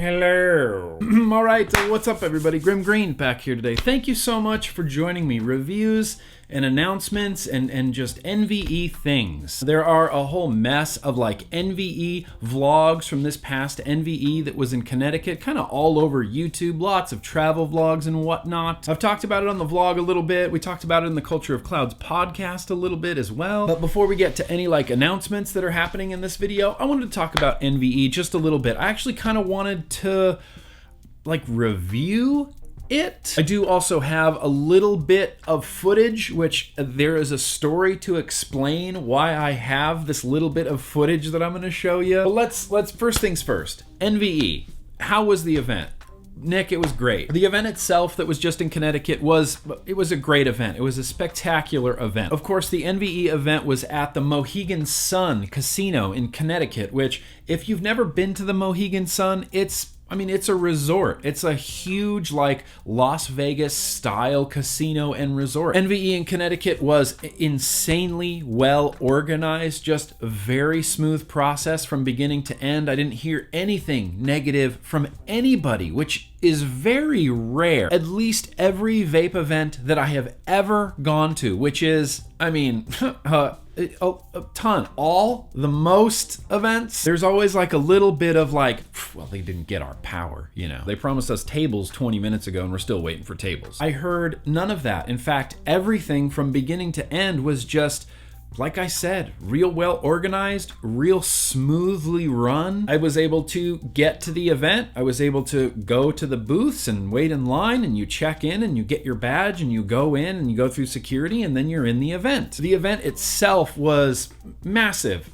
Hello. All right, what's up everybody? GrimmGreen back here today. Thank you so much for joining me. Reviews and announcements and just NVE things. There are a whole mess of like NVE vlogs from this past NVE that was in Connecticut, kind of all over YouTube, lots of travel vlogs and whatnot. I've talked about it on the vlog a little bit. We talked about it in the Culture of Clouds podcast a little bit as well. But before we get to any like announcements that are happening in this video, I wanted to talk about NVE just a little bit. I actually kind of wanted to like review it. I do also have a little bit of footage, which there is a story to explain why I have this little bit of footage that I'm going to show you. But let's first things first. NVE. How was the event? Nick, it was great. The event itself that was just in Connecticut was a great event. It was a spectacular event. Of course, the NVE event was at the Mohegan Sun Casino in Connecticut, which if you've never been to the Mohegan Sun, it's a resort. It's a huge like Las Vegas style casino and resort. NVE in Connecticut was insanely well organized, just a very smooth process from beginning to end. I didn't hear anything negative from anybody, which is very rare. At least every vape event that I have ever gone to, which is, a ton. The most events, there's always like a little bit of like, well, they didn't get our power, you know. They promised us tables 20 minutes ago and we're still waiting for tables. I heard none of that. In fact, everything from beginning to end was just, like I said, real well organized, real smoothly run. I was able to get to the event. I was able to go to the booths and wait in line, and you check in and you get your badge and you go in and you go through security and then you're in the event. The event itself was massive,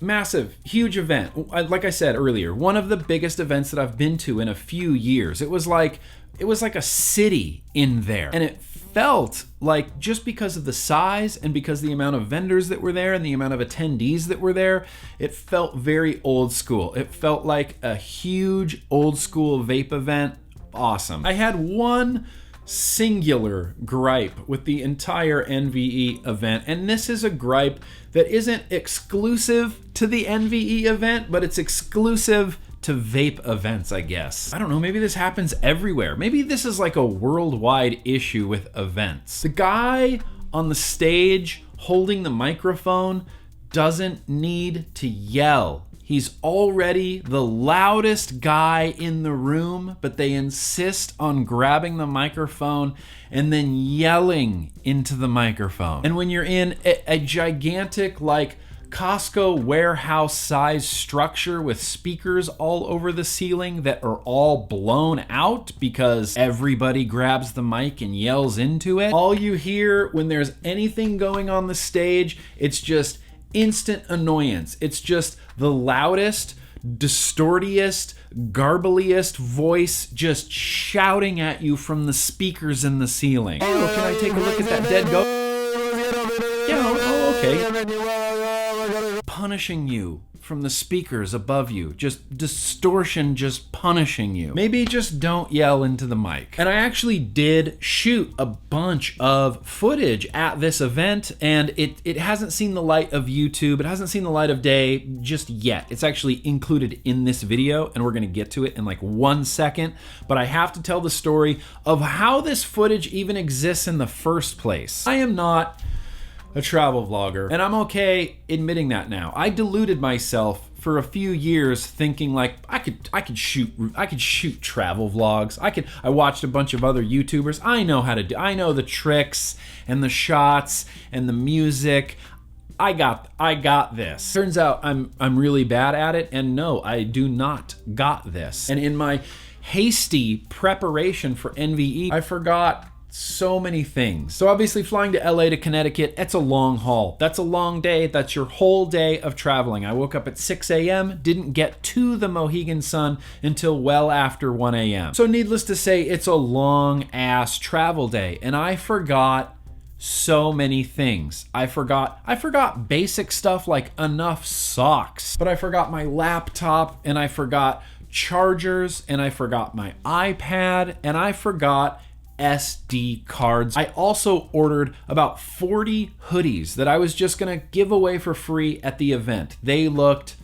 huge event. Like I said earlier, one of the biggest events that I've been to in a few years. It was like a city in there, and it felt like, just because of the size and because the amount of vendors that were there and the amount of attendees that were there, it felt very old school. It felt like a huge old school vape event. Awesome. I had one singular gripe with the entire NVE event, and this is a gripe that isn't exclusive to the NVE event, but it's exclusive to vape events, I guess. I don't know, maybe this happens everywhere. Maybe this is like a worldwide issue with events. The guy on the stage holding the microphone doesn't need to yell. He's already the loudest guy in the room, but they insist on grabbing the microphone and then yelling into the microphone. And when you're in a gigantic, like, Costco warehouse size structure with speakers all over the ceiling that are all blown out because everybody grabs the mic and yells into it, all you hear when there's anything going on the stage, it's just instant annoyance. It's just the loudest, distortiest, garbliest voice just shouting at you from the speakers in the ceiling. Oh, can I take a look at that dead goat? Yeah, oh, okay. Punishing you from the speakers above you. Just distortion, just punishing you. Maybe just don't yell into the mic. And I actually did shoot a bunch of footage at this event, and it hasn't seen the light of YouTube. It hasn't seen the light of day just yet. It's actually included in this video, and we're gonna get to it in like 1 second. But I have to tell the story of how this footage even exists in the first place. I am not a travel vlogger, and I'm okay admitting that now. I deluded myself for a few years thinking like I could shoot travel vlogs. I watched a bunch of other YouTubers. I know the tricks and the shots and the music. I got this. Turns out I'm really bad at it, and no, I do not got this. And in my hasty preparation for NVE, I forgot so many things. So obviously flying to LA to Connecticut, that's a long haul. That's a long day. That's your whole day of traveling. I woke up at 6 a.m., didn't get to the Mohegan Sun until well after 1 a.m. So needless to say, it's a long ass travel day, and I forgot so many things. I forgot basic stuff like enough socks, but I forgot my laptop, and I forgot chargers, and I forgot my iPad, and I forgot SD cards. I also ordered about 40 hoodies that I was just gonna give away for free at the event. They looked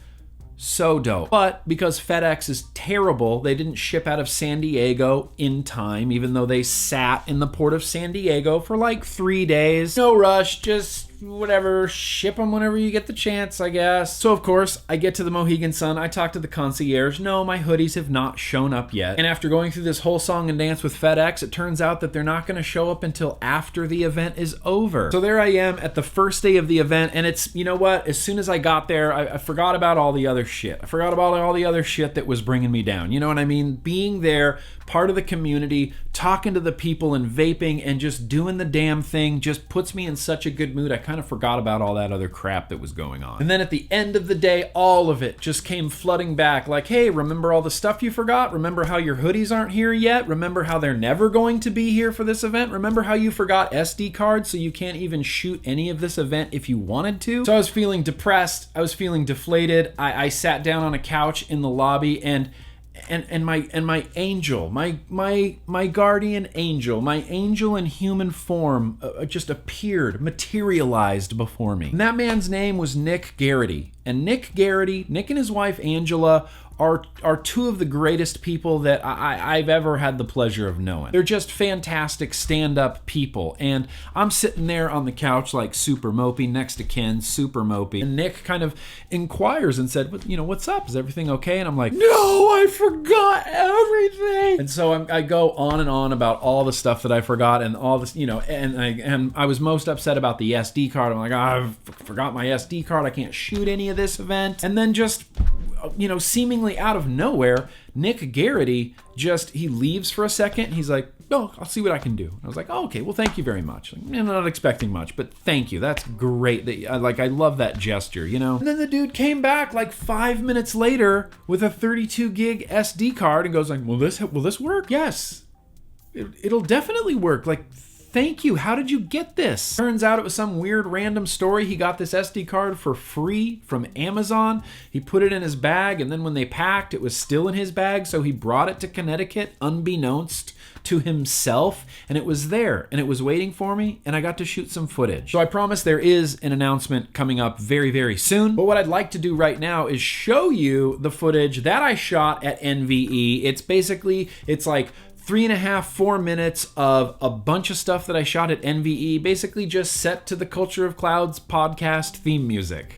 So dope. But because FedEx is terrible, they didn't ship out of San Diego in time, even though they sat in the port of San Diego for like 3 days. No rush, just whatever, ship them whenever you get the chance, I guess. So of course, I get to the Mohegan Sun, I talk to the concierge. No, my hoodies have not shown up yet. And after going through this whole song and dance with FedEx, it turns out that they're not gonna show up until after the event is over. So there I am at the first day of the event, and it's, you know what, as soon as I got there, I forgot about all the other shit. I forgot about all the other shit that was bringing me down. You know what I mean? Being there, part of the community, talking to the people and vaping and just doing the damn thing just puts me in such a good mood. I kind of forgot about all that other crap that was going on. And then at the end of the day, all of it just came flooding back like, hey, remember all the stuff you forgot? Remember how your hoodies aren't here yet? Remember how they're never going to be here for this event? Remember how you forgot SD cards so you can't even shoot any of this event if you wanted to? So I was feeling depressed. I was feeling deflated. I sat down on a couch in the lobby and my angel, my guardian angel, my angel in human form just appeared, materialized before me. And that man's name was Nick Garrity. And Nick and his wife Angela are two of the greatest people that I've ever had the pleasure of knowing. They're just fantastic stand-up people. And I'm sitting there on the couch like super mopey next to Ken, super mopey. And Nick kind of inquires and said, you know, what's up? Is everything okay? And I'm like, no, I forgot everything. And so I go on and on about all the stuff that I forgot and all this, you know, and I was most upset about the SD card. I'm like, I forgot my SD card. I can't shoot any of this event. And then just, you know, seemingly out of nowhere, Nick Garrity he leaves for a second. He's like, oh, I'll see what I can do. And I was like, oh, okay, well, thank you very much. Like, I'm not expecting much, but thank you. That's great. I love that gesture, you know? And then the dude came back like 5 minutes later with a 32 gig SD card and goes like, will this work? Yes, it'll definitely work. Like, thank you. How did you get this? Turns out it was some weird random story. He got this SD card for free from Amazon. He put it in his bag, and then when they packed, it was still in his bag, so he brought it to Connecticut unbeknownst to himself, and it was there, and it was waiting for me, and I got to shoot some footage. So I promise there is an announcement coming up very, very soon, but what I'd like to do right now is show you the footage that I shot at NVE. It's like 3.5, 4 minutes of a bunch of stuff that I shot at NVE, basically just set to the Culture of Clouds podcast theme music.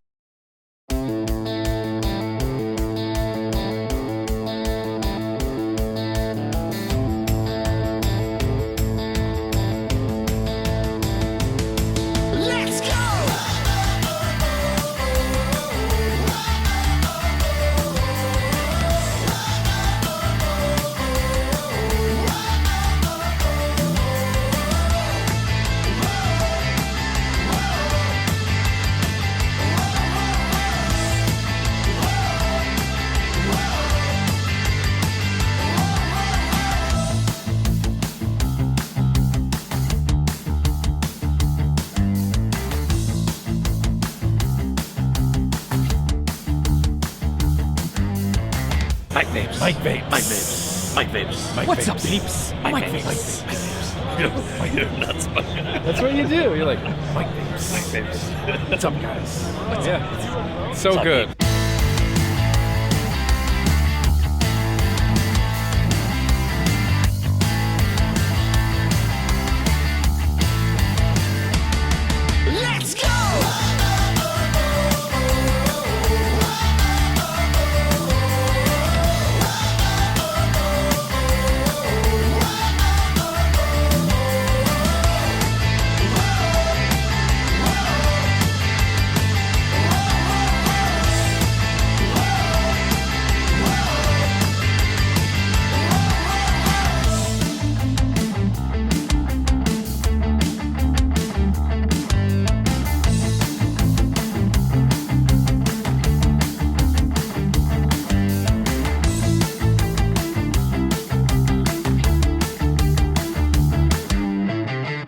Mike Vapes. Mike Vapes. What's up, peeps? Mike Vapes. You're nuts. That's what you do. You're like, Mike Vapes. What's up, guys? yeah. So good.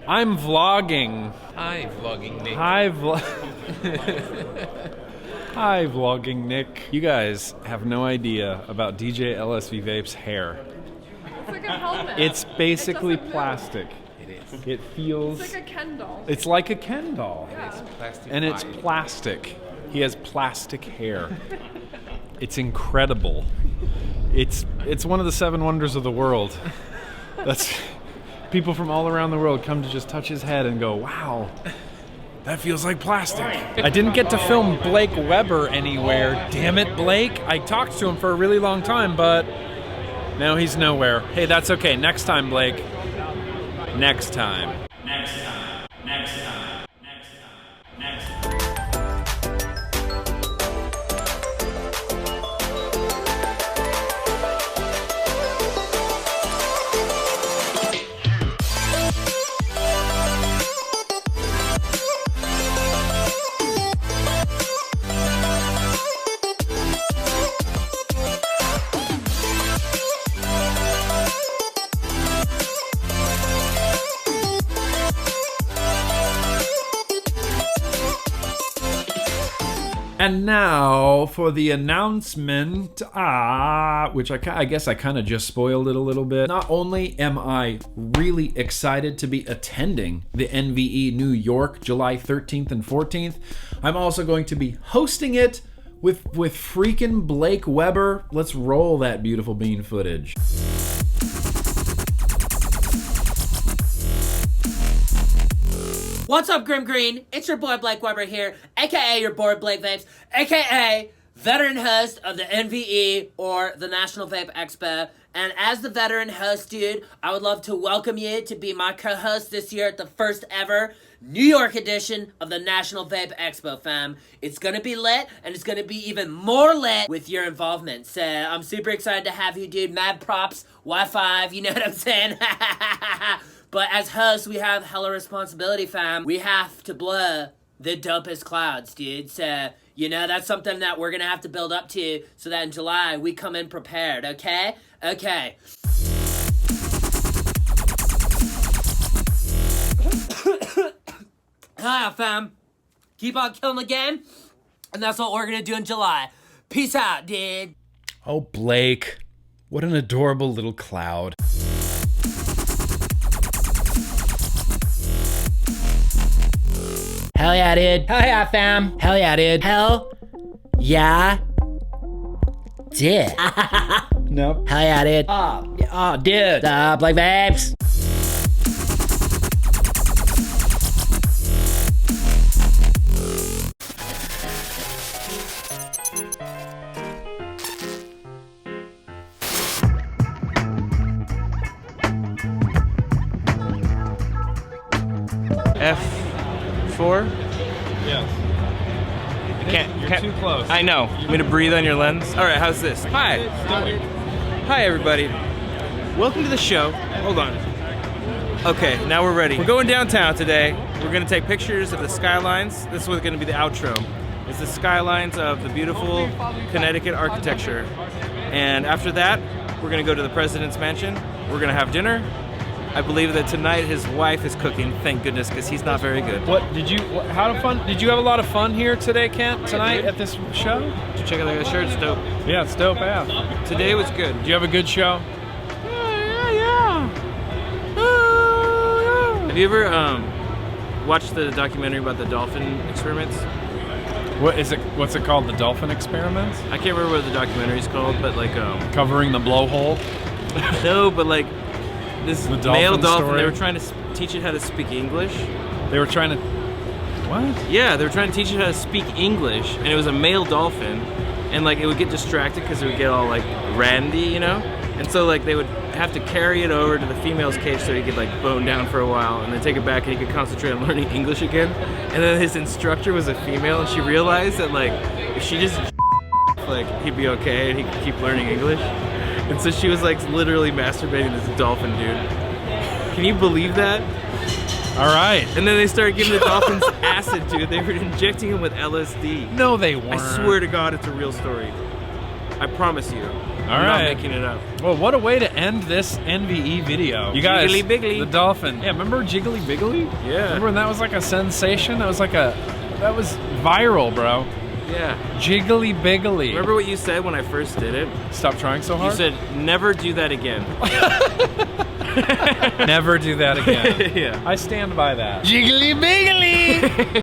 I'm vlogging. Hi, vlogging Nick. Hi, vlogging Nick. You guys have no idea about DJ LSV Vape's hair. It's like a helmet. It's basically It plastic. It is. It feels... It's like a Ken doll. It's like a Ken doll. Yeah. Plastic And it's pie. plastic. He has plastic hair. It's incredible. It's one of the 7 wonders of the world. That's people from all around the world come to just touch his head and go, wow, that feels like plastic. I didn't get to film Blake Weber anywhere. Damn it, Blake. I talked to him for a really long time, but now he's nowhere. Hey, that's okay. Next time, Blake. Next time. Next time. Next time. Next time. Next time. And now for the announcement, which I guess I kind of just spoiled it a little bit. Not only am I really excited to be attending the NVE New York July 13th and 14th, I'm also going to be hosting it with freaking Blake Weber. Let's roll that beautiful bean footage. What's up, GrimmGreen? It's your boy Blake Weber here, aka your boy Blake Vapes, aka veteran host of the NVE or the National Vape Expo. And as the veteran host, dude, I would love to welcome you to be my co-host this year at the first ever New York edition of the National Vape Expo, fam. It's gonna be lit, and it's gonna be even more lit with your involvement. So I'm super excited to have you, dude. Mad props, Y5, you know what I'm saying? But as hosts, we have hella responsibility, fam. We have to blow the dopest clouds, dude. So, you know, that's something that we're gonna have to build up to so that in July, we come in prepared, okay? Okay. Hi, fam. Keep on killing the game, and that's what we're gonna do in July. Peace out, dude. Oh, Blake. What an adorable little cloud. Hell yeah, dude. Hell yeah, fam. Hell yeah, dude. Hell yeah, dude. Nope. Hell yeah, dude. Oh, dude. Blake Vapes. F4? Yes. You're too close. I know. You want me to breathe on your lens? All right, how's this? Hi. Hi, everybody. Welcome to the show. Hold on. Okay, now we're ready. We're going downtown today. We're gonna take pictures of the skylines. This is gonna be the outro. It's the skylines of the beautiful Connecticut architecture. And after that, we're gonna go to the president's mansion. We're gonna have dinner. I believe that tonight his wife is cooking, thank goodness, because he's not very good. Did you have a lot of fun here today, Kent, tonight at this show? Did you check out that shirt? It's dope. Yeah, it's dope, yeah. Today was good. Did you have a good show? Yeah. Have you ever watched the documentary about the dolphin experiments? What's it called? The dolphin experiments? I can't remember what the documentary's called, but like Covering the blowhole? no, but like this male dolphin, story? they were trying to teach it how to speak English. They were trying to... What? Yeah, they were trying to teach it how to speak English, and it was a male dolphin, and like it would get distracted because it would get all like randy, you know? And so like they would have to carry it over to the female's cage so he could like bone down for a while and then take it back and he could concentrate on learning English again. And then his instructor was a female, and she realized that like if she just like he'd be okay and he could keep learning English. And so she was like literally masturbating this dolphin, dude. Can you believe that? All right. And then they started giving the dolphins acid, dude. They were injecting him with LSD. No, they weren't. I swear to God, it's a real story. I promise you. All I'm right. not making it up. Well, what a way to end this NVE video. You guys, Jiggly Biggly. the dolphin. Yeah, remember Jiggly Biggly? Yeah. Remember when that was like a sensation? That was viral, bro. Yeah. Jiggly Biggly. Remember what you said when I first did it? Stop trying so hard? You said, never do that again. Never do that again. Yeah. I stand by that. Jiggly Biggly!